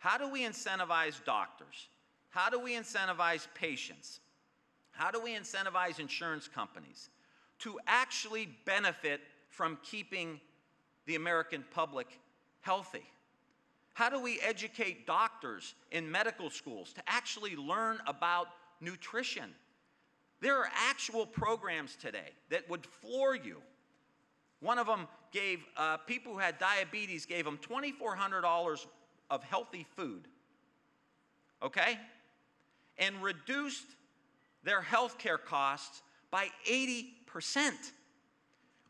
How do we incentivize doctors? How do we incentivize patients? How do we incentivize insurance companies to actually benefit from keeping the American public healthy? How do we educate doctors in medical schools to actually learn about nutrition? There are actual programs today that would floor you. One of them gave people who had diabetes, gave them $2,400 of healthy food, okay? And reduced their health care costs by 80%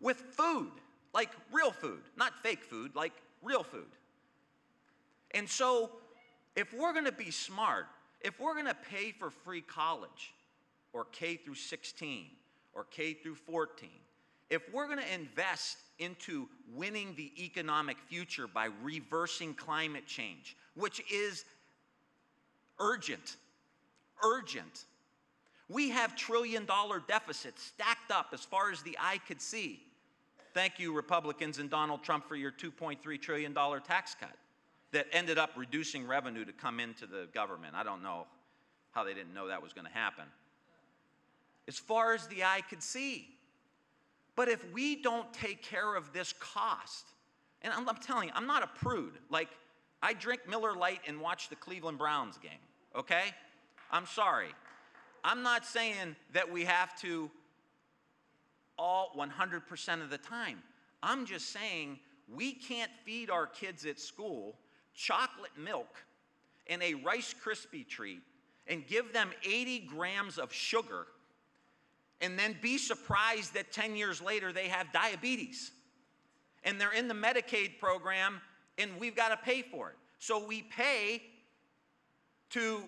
with food, like real food, not fake food, like real food. And so if we're going to be smart, if we're going to pay for free college or K through 16 or K through 14, if we're going to invest into winning the economic future by reversing climate change, which is urgent, we have trillion-dollar deficits stacked up as far as the eye could see. Thank you, Republicans and Donald Trump, for your $2.3 trillion tax cut that ended up reducing revenue to come into the government. I don't know how they didn't know that was going to happen. As far as the eye could see. But if we don't take care of this cost, and I'm telling you, I'm not a prude. Like, I drink Miller Lite and watch the Cleveland Browns game, okay? I'm sorry. I'm not saying that we have to all 100% of the time. I'm just saying we can't feed our kids at school chocolate milk and a Rice Krispie treat and give them 80 grams of sugar and then be surprised that 10 years later they have diabetes. And they're in the Medicaid program and we've got to pay for it. So we pay to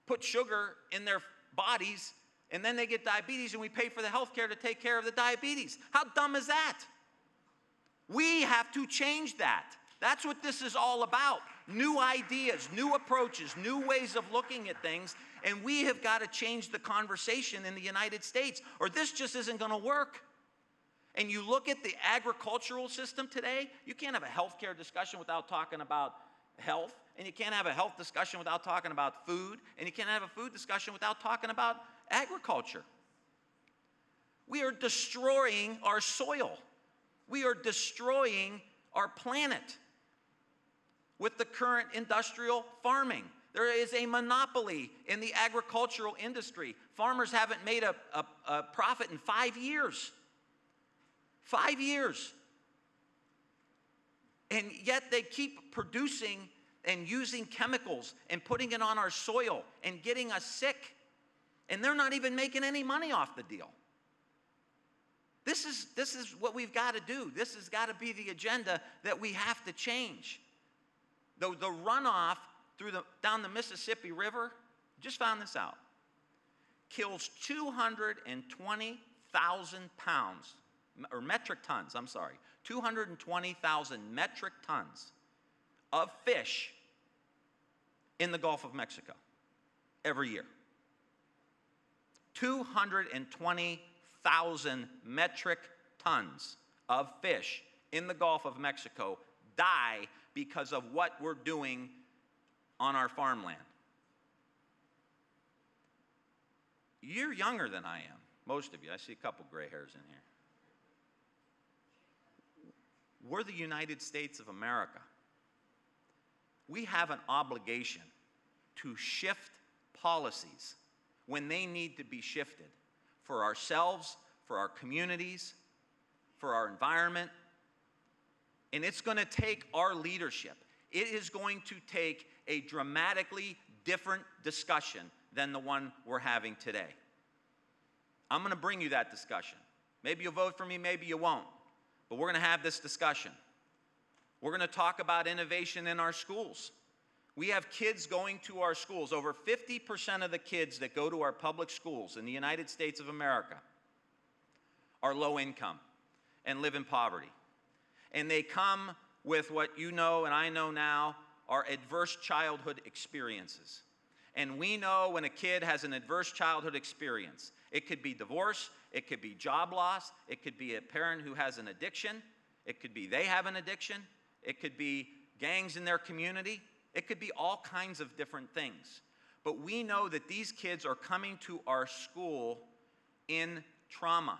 put sugar in their bodies and then they get diabetes and we pay for the health care to take care of the diabetes. How dumb is that? We have to change that. That's what this is all about. New ideas, new approaches, new ways of looking at things, and we have got to change the conversation in the United States, or this just isn't going to work. And you look at the agricultural system today, you can't have a healthcare discussion without talking about health, and you can't have a health discussion without talking about food, and you can't have a food discussion without talking about agriculture. We are destroying our soil. We are destroying our planet with the current industrial farming. There is a monopoly in the agricultural industry. Farmers haven't made a profit in 5 years. 5 years. And yet they keep producing and using chemicals and putting it on our soil and getting us sick. And they're not even making any money off the deal. This is what we've got to do. This has got to be the agenda that we have to change. The runoff down the Mississippi River, just found this out, kills 220,000 pounds, or metric tons, 220,000 metric tons of fish in the Gulf of Mexico every year. 220,000 metric tons of fish in the Gulf of Mexico die because of what we're doing on our farmland. You're younger than I am, most of you. I see a couple gray hairs in here. We're the United States of America. We have an obligation to shift policies when they need to be shifted for ourselves, for our communities, for our environment. And it's going to take our leadership. It is going to take a dramatically different discussion than the one we're having today. I'm going to bring you that discussion. Maybe you'll vote for me, maybe you won't. But we're going to have this discussion. We're going to talk about innovation in our schools. We have kids going to our schools. Over 50% of the kids that go to our public schools in the United States of America are low income and live in poverty. And they come with what you know and I know now are adverse childhood experiences. And we know when a kid has an adverse childhood experience, it could be divorce, it could be job loss, it could be a parent who has an addiction, it could be they have an addiction, it could be gangs in their community. It could be all kinds of different things. But we know that these kids are coming to our school in trauma.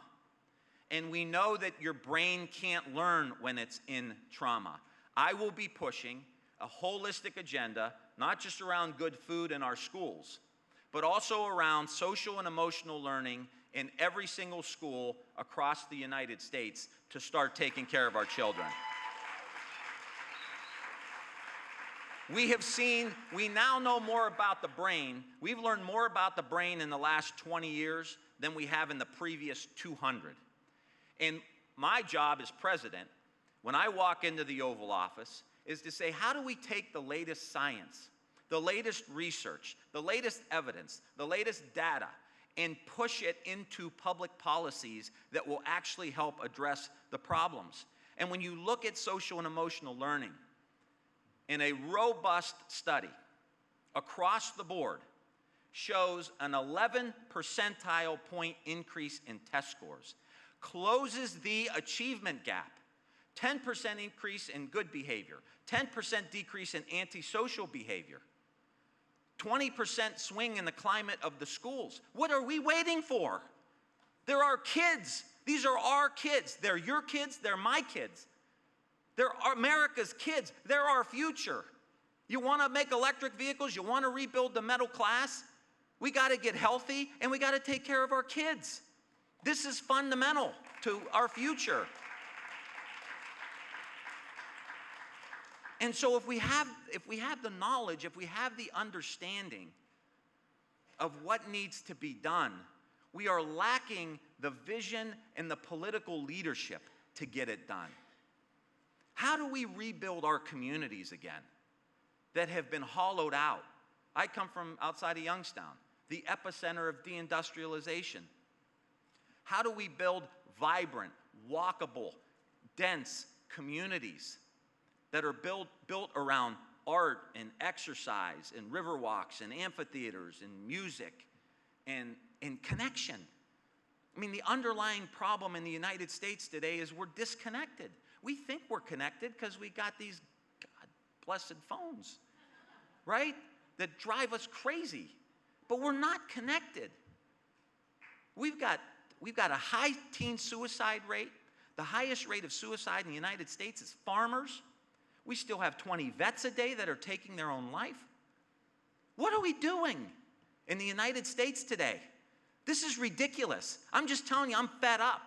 And we know that your brain can't learn when it's in trauma. I will be pushing a holistic agenda, not just around good food in our schools, but also around social and emotional learning in every single school across the United States to start taking care of our children. We now know more about the brain. We've learned more about the brain in the last 20 years than we have in the previous 200. And my job as president, when I walk into the Oval Office, is to say, how do we take the latest science, the latest research, the latest evidence, the latest data, and push it into public policies that will actually help address the problems? And when you look at social and emotional learning, in a robust study across the board, shows an 11 percentile point increase in test scores, closes the achievement gap, 10% increase in good behavior, 10% decrease in antisocial behavior, 20% swing in the climate of the schools. What are we waiting for? They're our kids. These are our kids. They're your kids. They're my kids. They're America's kids. They're our future. You want to make electric vehicles? You want to rebuild the middle class? We got to get healthy, and we got to take care of our kids. This is fundamental to our future. And so if we have the knowledge, if we have the understanding of what needs to be done, we are lacking the vision and the political leadership to get it done. How do we rebuild our communities again that have been hollowed out? I come from outside of Youngstown, the epicenter of deindustrialization. How do we build vibrant, walkable, dense communities that are built around art and exercise and river walks and amphitheaters and music and connection? I mean, the underlying problem in the United States today is we're disconnected. We think we're connected because we got these God-blessed phones, right, that drive us crazy. But we're not connected. We've got a high teen suicide rate. The highest rate of suicide in the United States is farmers. We still have 20 vets a day that are taking their own life. What are we doing in the United States today? This is ridiculous. I'm just telling you, I'm fed up.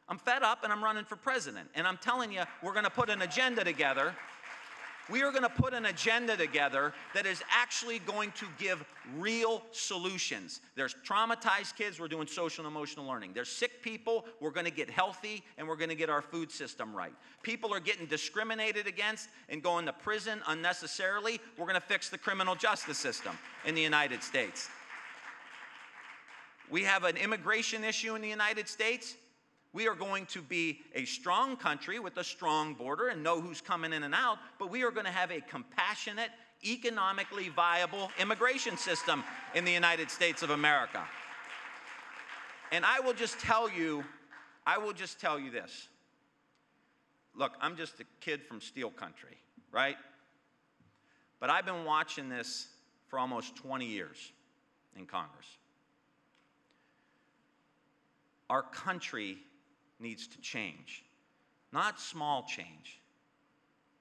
I'm fed up and I'm running for president. And I'm telling you, we're going to put an agenda together. We are going to put an agenda together that is actually going to give real solutions. There's traumatized kids, we're doing social and emotional learning. There's sick people, we're going to get healthy and we're going to get our food system right. People are getting discriminated against and going to prison unnecessarily. We're going to fix the criminal justice system in the United States. We have an immigration issue in the United States. We are going to be a strong country with a strong border and know who's coming in and out, but we are going to have a compassionate, economically viable immigration system in the United States of America. And I will just tell you this. Look, I'm just a kid from steel country, right? But I've been watching this for almost 20 years in Congress. Our country needs to change. Not small change,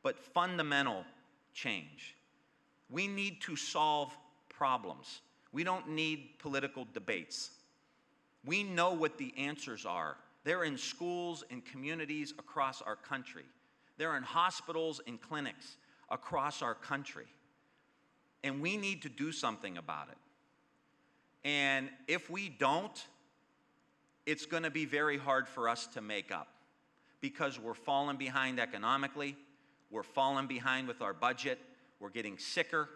but fundamental change. We need to solve problems. We don't need political debates. We know what the answers are. They're in schools and communities across our country. They're in hospitals and clinics across our country. And we need to do something about it. And if we don't, it's going to be very hard for us to make up because we're falling behind economically, we're falling behind with our budget, we're getting sicker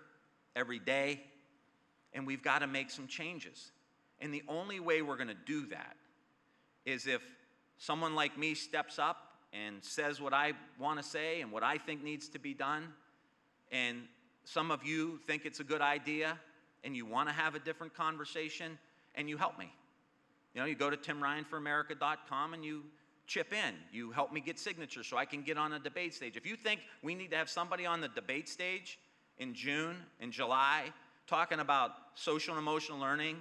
every day, and we've got to make some changes. And the only way we're going to do that is if someone like me steps up and says what I want to say and what I think needs to be done, and some of you think it's a good idea and you want to have a different conversation, and you help me. You know, you go to timryanforamerica.com and you chip in. You help me get signatures so I can get on a debate stage. If you think we need to have somebody on the debate stage in June and July, talking about social and emotional learning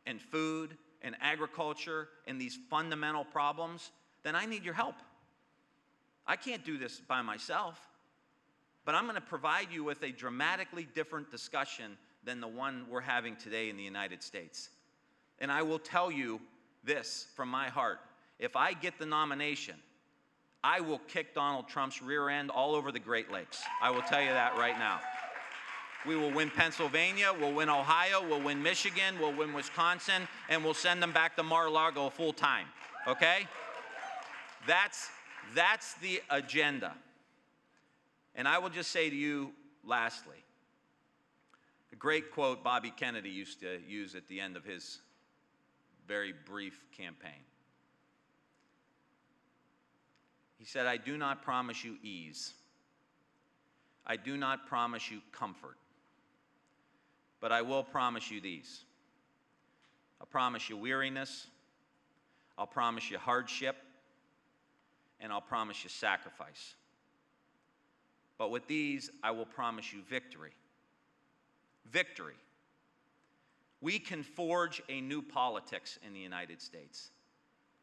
and food and agriculture and these fundamental problems, then I need your help. I can't do this by myself, but I'm going to provide you with a dramatically different discussion than the one we're having today in the United States. And I will tell you this from my heart. If I get the nomination, I will kick Donald Trump's rear end all over the Great Lakes. I will tell you that right now. We will win Pennsylvania, we'll win Ohio, we'll win Michigan, we'll win Wisconsin, and we'll send them back to Mar-a-Lago full time, okay? That's the agenda. And I will just say to you, lastly, a great quote Bobby Kennedy used to use at the end of his very brief campaign. He said, "I do not promise you ease. I do not promise you comfort. But I will promise you these. I'll promise you weariness. I'll promise you hardship. And I'll promise you sacrifice. But with these, I will promise you victory." Victory. We can forge a new politics in the United States.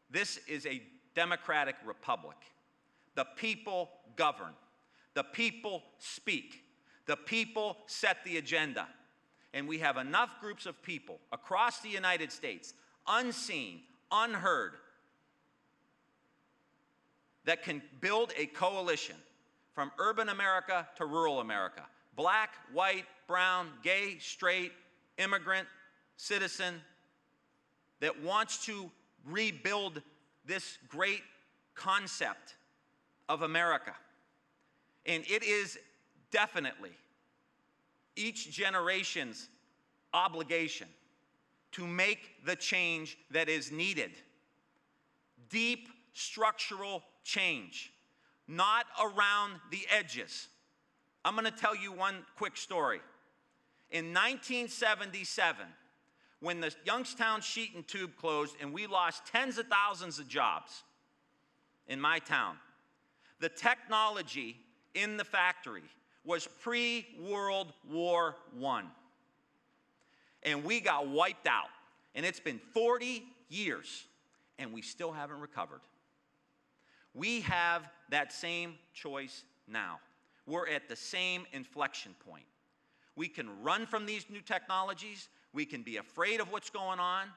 This is a democratic republic. The people govern. The people speak. The people set the agenda. And we have enough groups of people across the United States, unseen, unheard, that can build a coalition from urban America to rural America. Black, white, brown, gay, straight, immigrant, citizen, that wants to rebuild this great concept of America. And it is definitely each generation's obligation to make the change that is needed. Deep structural change, not around the edges. I'm going to tell you one quick story. In 1977, when the Youngstown Sheet and Tube closed and we lost tens of thousands of jobs in my town, the technology in the factory was pre-World War I. And we got wiped out. And it's been 40 years, and we still haven't recovered. We have that same choice now. We're at the same inflection point. We can run from these new technologies, we can be afraid of what's going on,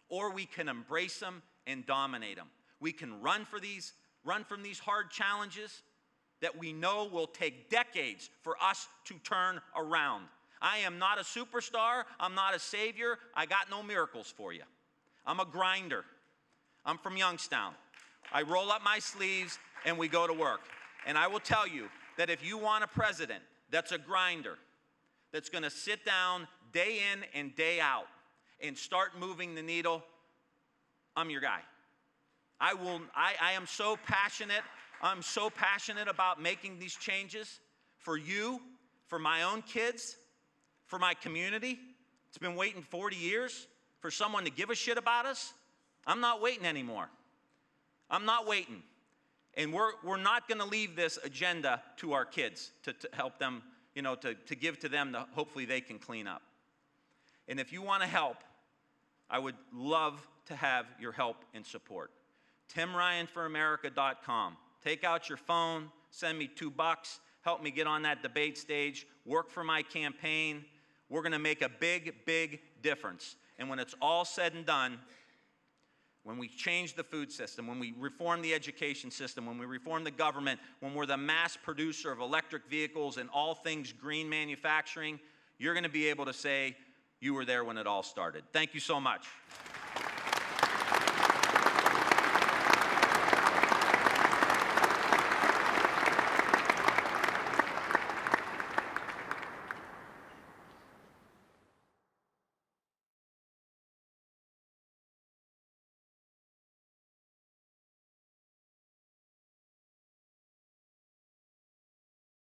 or we can embrace them and dominate them. We can run from these hard challenges that we know will take decades for us to turn around. I am not a superstar, I'm not a savior, I got no miracles for you. I'm a grinder. I'm from Youngstown. I roll up my sleeves and we go to work. And I will tell you that if you want a president that's a grinder, that's going to sit down day in and day out and start moving the needle, I'm your guy. I am so passionate. I'm so passionate about making these changes for you, for my own kids, for my community. It's been waiting 40 years for someone to give a shit about us. I'm not waiting anymore. I'm not waiting. And we're not going to leave this agenda to our kids to help them, to give to them, hopefully they can clean up. And if you want to help, I would love to have your help and support. TimRyanForAmerica.com. Take out your phone, send me $2, help me get on that debate stage, work for my campaign. We're going to make a big, big difference. And when it's all said and done, when we change the food system, when we reform the education system, when we reform the government, when we're the mass producer of electric vehicles and all things green manufacturing, you're going to be able to say you were there when it all started. Thank you so much.